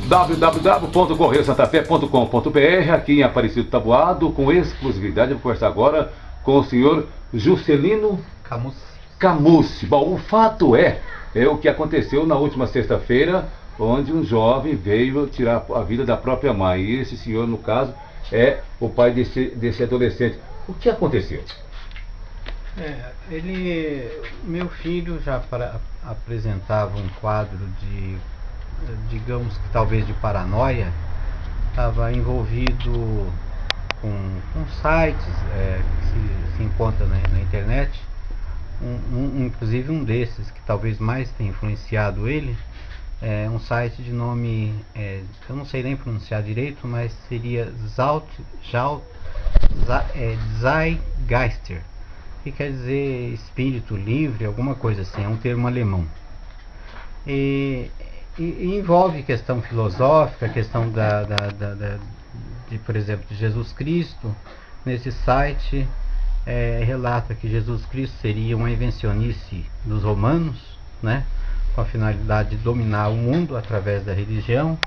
www.correiosantafé.com.br, aqui em Aparecido Taboado, com exclusividade. Vou conversar agora com o senhor Juscelino Camusi. Bom, o fato é o que aconteceu na última sexta-feira, onde um jovem veio tirar a vida da própria mãe. E esse senhor, no caso, é o pai desse adolescente. O que aconteceu? Meu filho já apresentava um quadro de, digamos que talvez de paranoia. Estava envolvido com sites que se encontra na internet, inclusive um desses que talvez mais tenha influenciado ele, é um site de nome, eu não sei nem pronunciar direito, mas seria Zeitgeister, que quer dizer espírito livre, alguma coisa assim, é um termo alemão. E envolve questão filosófica, questão por exemplo, de Jesus Cristo. Nesse site relata que Jesus Cristo seria uma invencionice dos romanos, né, com a finalidade de dominar o mundo através da religião,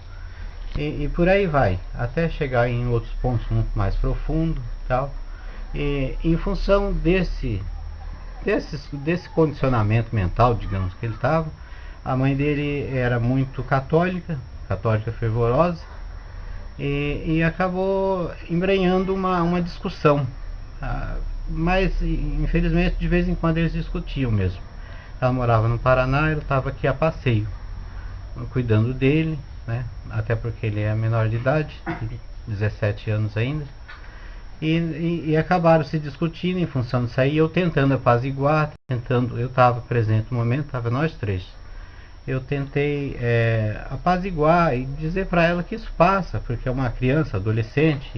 e por aí vai, até chegar em outros pontos muito mais profundos, tal. E em função desse condicionamento mental, digamos, que ele estava, a mãe dele era muito católica fervorosa, e acabou embrenhando uma discussão, mas infelizmente de vez em quando eles discutiam mesmo. Ela morava no Paraná, ele estava aqui a passeio, cuidando dele, né, até porque ele é menor de idade, 17 anos ainda. E acabaram se discutindo em função disso aí, eu tentando apaziguar, eu estava presente no momento, estava nós três. Eu tentei apaziguar e dizer para ela que isso passa, porque é uma criança, adolescente,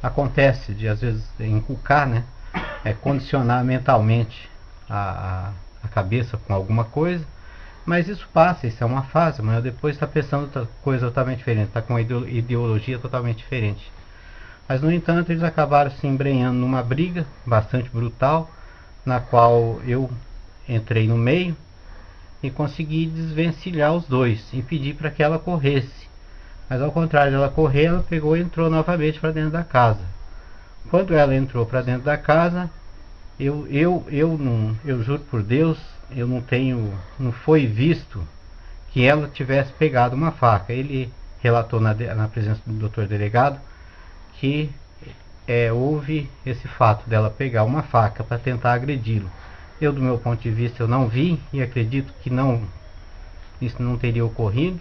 acontece de às vezes inculcar, né, condicionar mentalmente a cabeça com alguma coisa, mas isso passa, isso é uma fase, amanhã depois está pensando outra coisa totalmente diferente, está com uma ideologia totalmente diferente. Mas, no entanto, eles acabaram se embrenhando numa briga bastante brutal, na qual eu entrei no meio e consegui desvencilhar os dois e pedir para que ela corresse. Mas, ao contrário dela correr, ela pegou e entrou novamente para dentro da casa. Quando ela entrou para dentro da casa, eu juro por Deus, não foi visto que ela tivesse pegado uma faca. Ele relatou na presença do doutor delegado que houve esse fato dela pegar uma faca para tentar agredi-lo. Eu, do meu ponto de vista, eu não vi e acredito que isso não teria ocorrido,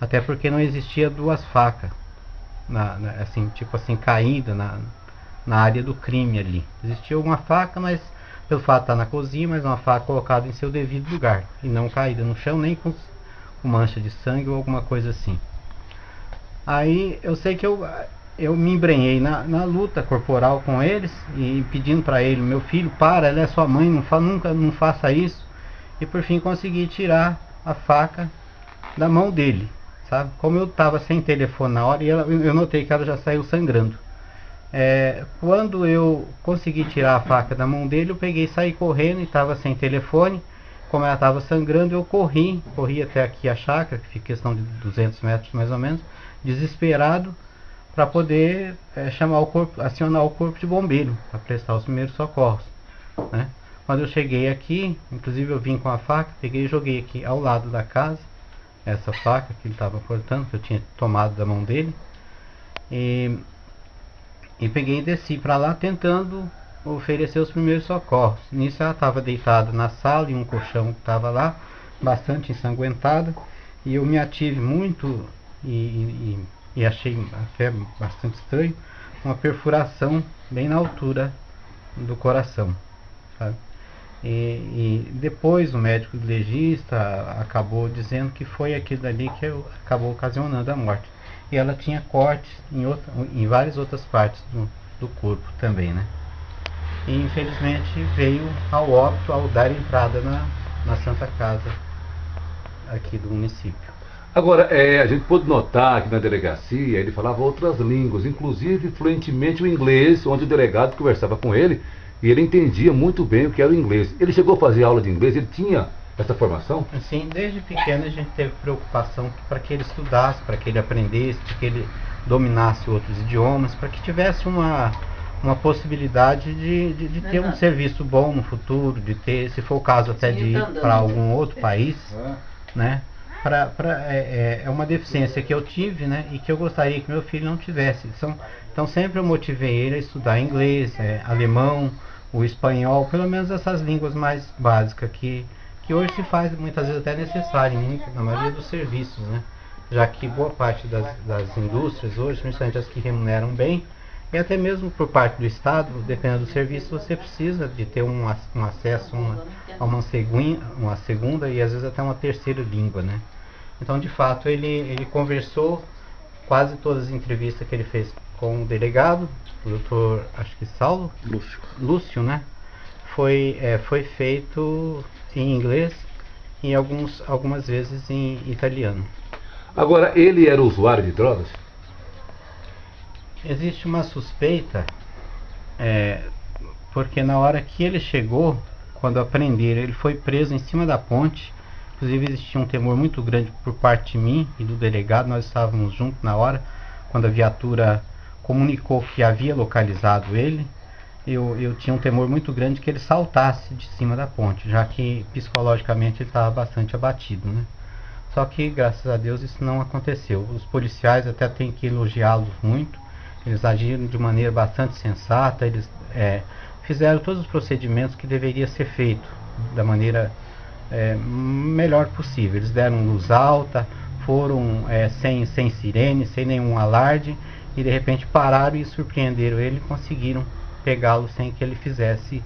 até porque não existia duas facas, caída na área do crime ali. Existia uma faca, mas pelo fato de estar na cozinha, mas uma faca colocada em seu devido lugar e não caída no chão, nem com mancha de sangue ou alguma coisa assim. Aí eu sei que eu me embrenhei na luta corporal com eles e pedindo para ele, meu filho, ela é sua mãe, não faça isso. E por fim consegui tirar a faca da mão dele, sabe? Como eu estava sem telefone na hora, e eu notei que ela já saiu sangrando. Quando eu consegui tirar a faca da mão dele, eu peguei e saí correndo e estava sem telefone. Como ela estava sangrando, eu corri até aqui a chácara, que fica questão de 200 metros mais ou menos, desesperado, para poder acionar o corpo de bombeiro, para prestar os primeiros socorros, né? Quando eu cheguei aqui, inclusive eu vim com a faca, peguei e joguei aqui ao lado da casa, essa faca que ele estava cortando, que eu tinha tomado da mão dele, e peguei e desci para lá tentando oferecer os primeiros socorros. Nisso ela estava deitada na sala, em um colchão que estava lá, bastante ensanguentada, e eu me ative muito e achei até bastante estranho, uma perfuração bem na altura do coração, sabe? E depois o médico legista acabou dizendo que foi aquilo dali que acabou ocasionando a morte. E ela tinha cortes em várias outras partes do corpo também, né? E infelizmente veio ao óbito ao dar entrada na Santa Casa aqui do município. Agora, a gente pôde notar que na delegacia ele falava outras línguas, inclusive fluentemente o inglês, onde o delegado conversava com ele e ele entendia muito bem o que era o inglês. Ele chegou a fazer aula de inglês, ele tinha essa formação? Sim, desde pequeno a gente teve preocupação para que ele estudasse, para que ele aprendesse, para que ele dominasse outros idiomas, para que tivesse uma possibilidade de ter um serviço bom no futuro, de ter, se for o caso até de ir para algum outro país, né? É uma deficiência que eu tive, né? E que eu gostaria que meu filho não tivesse. Então sempre eu motivei ele a estudar inglês, alemão, o espanhol, pelo menos essas línguas mais básicas que hoje se faz muitas vezes até necessário na maioria dos serviços, né? Já que boa parte das indústrias hoje, principalmente as que remuneram bem, e até mesmo por parte do Estado, dependendo do serviço, você precisa de ter um acesso a uma segunda e às vezes até uma terceira língua, né? Então, de fato, ele conversou quase todas as entrevistas que ele fez com o delegado, o doutor, acho que Saulo? Lúcio, né? Foi feito em inglês e algumas vezes em italiano. Agora, ele era usuário de drogas? Existe uma suspeita, porque na hora que ele chegou, quando aprenderam, ele foi preso em cima da ponte. Inclusive existia um temor muito grande por parte de mim e do delegado. Nós estávamos juntos na hora, quando a viatura comunicou que havia localizado ele. Eu tinha um temor muito grande que ele saltasse de cima da ponte, já que psicologicamente ele estava bastante abatido, né? Só que, graças a Deus, isso não aconteceu. Os policiais até têm que elogiá-los muito. Eles agiram de maneira bastante sensata, eles fizeram todos os procedimentos que deveria ser feito da maneira melhor possível. Eles deram luz alta, foram sem sirene, sem nenhum alarde, e de repente pararam e surpreenderam ele e conseguiram pegá-lo sem que ele fizesse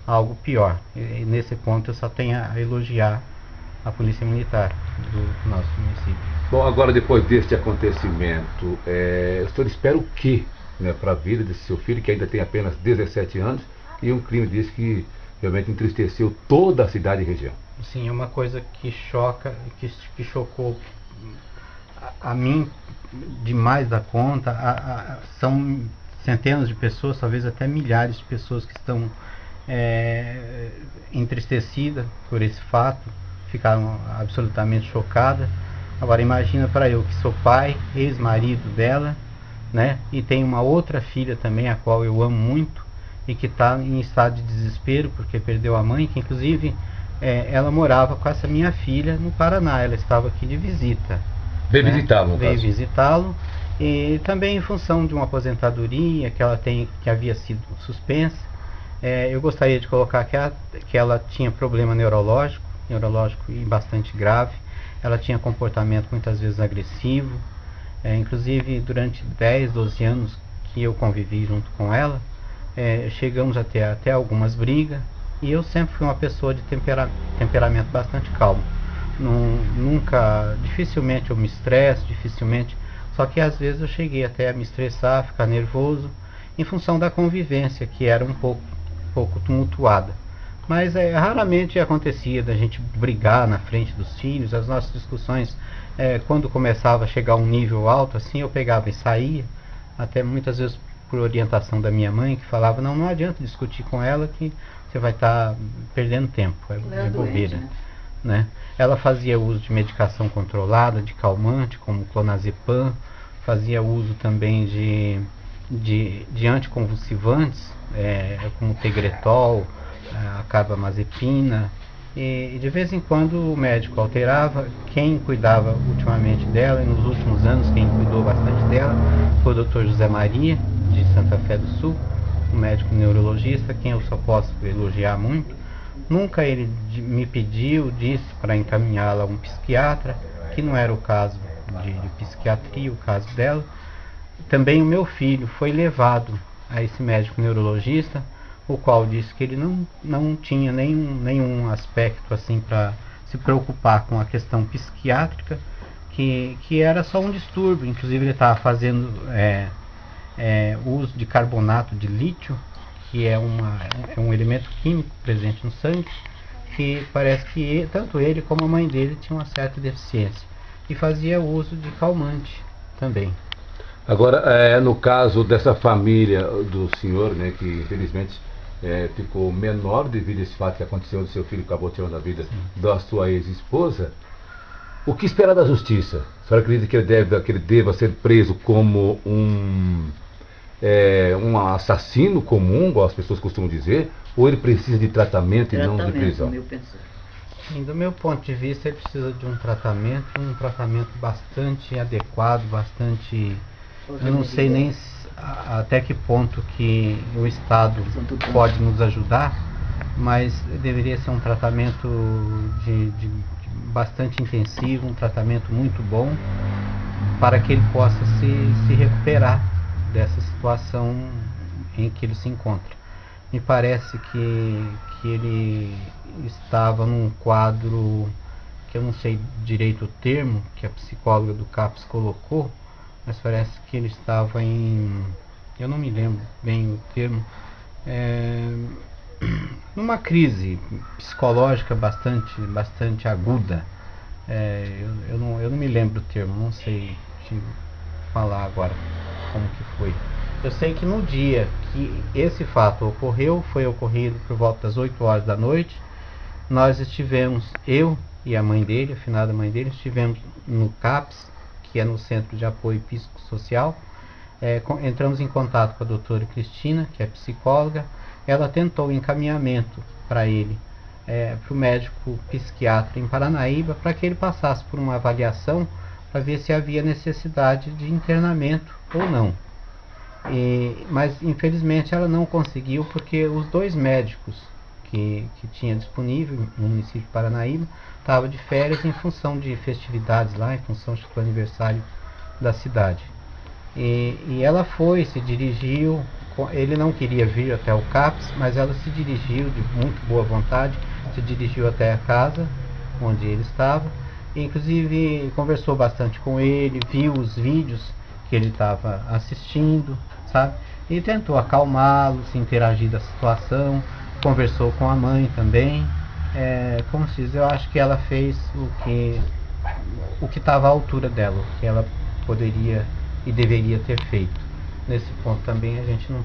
algo pior. E nesse ponto eu só tenho a elogiar a Polícia Militar do nosso município. Bom, agora depois deste acontecimento, o senhor espera o quê, né, para a vida desse seu filho, que ainda tem apenas 17 anos, e um crime desse que realmente entristeceu toda a cidade e região? Sim, é uma coisa que choca, que chocou a mim demais da conta. São centenas de pessoas, talvez até milhares de pessoas que estão entristecidas por esse fato, ficaram absolutamente chocadas. Agora imagina para eu, que sou pai, ex-marido dela, né, e tenho uma outra filha também, a qual eu amo muito, e que está em estado de desespero porque perdeu a mãe, que inclusive ela morava com essa minha filha no Paraná, ela estava aqui de visita. Veio visitá-lo, no caso. Veio visitá-lo, e também em função de uma aposentadoria que ela tem, que havia sido suspensa. Eu gostaria de colocar que ela tinha problema neurológico e bastante grave. Ela tinha comportamento muitas vezes agressivo, inclusive durante 10, 12 anos que eu convivi junto com ela, chegamos a ter até algumas brigas, e eu sempre fui uma pessoa de temperamento bastante calmo. Dificilmente eu me estresso, só que às vezes eu cheguei até a me estressar, ficar nervoso, em função da convivência, que era um pouco tumultuada. Mas raramente acontecia da gente brigar na frente dos filhos. As nossas discussões, quando começava a chegar a um nível alto, assim, eu pegava e saía, até muitas vezes por orientação da minha mãe, que falava, não adianta discutir com ela, que você vai estar perdendo tempo, é bobeira, né? Ela fazia uso de medicação controlada, de calmante, como clonazepam, fazia uso também de anticonvulsivantes, como Tegretol, a carbamazepina, e de vez em quando o médico alterava. Quem cuidava ultimamente dela, e nos últimos anos quem cuidou bastante dela, foi o Dr. José Maria, de Santa Fé do Sul, um médico neurologista, quem eu só posso elogiar muito. Nunca ele me disse para encaminhá-la a um psiquiatra, que não era o caso de psiquiatria, o caso dela. Também o meu filho foi levado a esse médico neurologista, o qual disse que ele não tinha nenhum aspecto assim para se preocupar com a questão psiquiátrica, que era só um distúrbio. Inclusive ele estava fazendo uso de carbonato de lítio, que é um elemento químico presente no sangue, que parece que tanto ele como a mãe dele tinham uma certa deficiência, e fazia uso de calmante também. Agora, no caso dessa família do senhor, né, que infelizmente ficou menor devido a esse fato que aconteceu do seu filho que acabou tirando a vida da sua ex-esposa. O que esperar da justiça? A senhora acredita que ele deva ser preso como um assassino comum, como as pessoas costumam dizer, ou ele precisa de tratamento e não de prisão? Do meu ponto de vista, ele precisa de um tratamento bastante adequado, bastante... Eu não sei nem até que ponto que o Estado pode nos ajudar, mas deveria ser um tratamento de bastante intensivo, um tratamento muito bom, para que ele possa se recuperar dessa situação em que ele se encontra. Me parece que ele estava num quadro, que eu não sei direito o termo, que a psicóloga do CAPS colocou, mas parece que ele estava eu não me lembro bem o termo, numa crise psicológica bastante aguda. Eu não me lembro o termo, não sei te falar agora como que foi. Eu sei que no dia que esse fato ocorreu, foi ocorrido por volta das 8 horas da noite, nós estivemos, eu e a mãe dele, a finada mãe dele, estivemos no CAPS, que é no Centro de Apoio Psicossocial. Entramos em contato com a doutora Cristina, que é psicóloga. Ela tentou o encaminhamento para ele, para o médico psiquiatra em Paranaíba, para que ele passasse por uma avaliação para ver se havia necessidade de internamento ou não. Mas infelizmente ela não conseguiu, porque os 2 médicos que tinha disponível no município de Paranaíba estavam de férias em função de festividades lá, em função do aniversário da cidade. E ela se dirigiu, ele não queria vir até o CAPS, mas ela se dirigiu de muito boa vontade, se dirigiu até a casa onde ele estava, e inclusive conversou bastante com ele, viu os vídeos que ele estava assistindo, sabe? E tentou acalmá-lo, se interagir da situação, conversou com a mãe também. Como se diz, eu acho que ela fez o que estava à altura dela, o que ela poderia e deveria ter feito. Nesse ponto também a gente não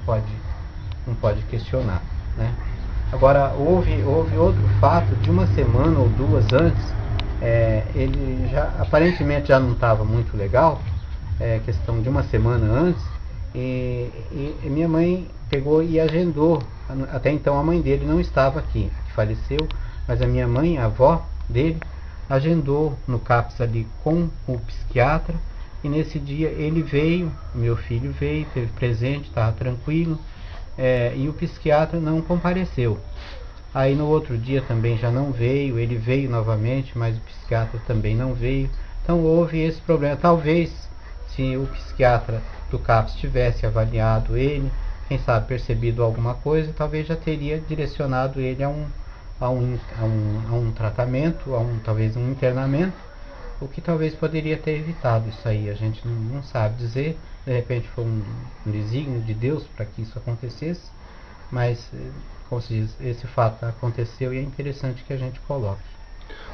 pode questionar, né? Agora, houve outro fato de uma semana ou 2 antes, ele aparentemente já não estava muito legal, questão de uma semana antes, e minha mãe pegou e agendou. Até então a mãe dele não estava aqui, faleceu, mas a minha mãe, a avó dele, agendou no CAPS ali com o psiquiatra, e nesse dia ele veio, meu filho veio, teve presente, estava tranquilo, e o psiquiatra não compareceu. Aí no outro dia também já não veio, ele veio novamente, mas o psiquiatra também não veio. Então houve esse problema. Talvez se o psiquiatra do CAPS tivesse avaliado ele, quem sabe percebido alguma coisa, talvez já teria direcionado ele a um tratamento, talvez um internamento, o que talvez poderia ter evitado isso aí. A gente não sabe dizer, de repente foi um desígnio de Deus para que isso acontecesse, mas, como se diz, esse fato aconteceu e é interessante que a gente coloque.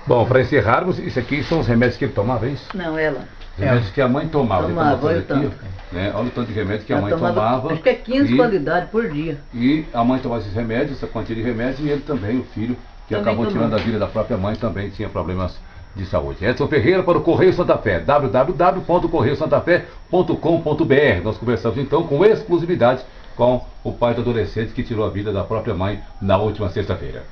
Bom, para encerrarmos, isso aqui são os remédios que ele tomava, é isso? Não, ela. Os remédios que a mãe tomava. Eu aqui, né? Olha o tanto de remédio que a mãe tomava. Acho que é 15 qualidades por dia. E a mãe tomava esses remédios, essa quantia de remédios, e ele também, o filho, que também acabou tirando a vida da própria mãe, também tinha problemas de saúde. Edson Ferreira para o Correio Santa Fé, www.correiosantafé.com.br. Nós conversamos então com exclusividade com o pai do adolescente que tirou a vida da própria mãe na última sexta-feira.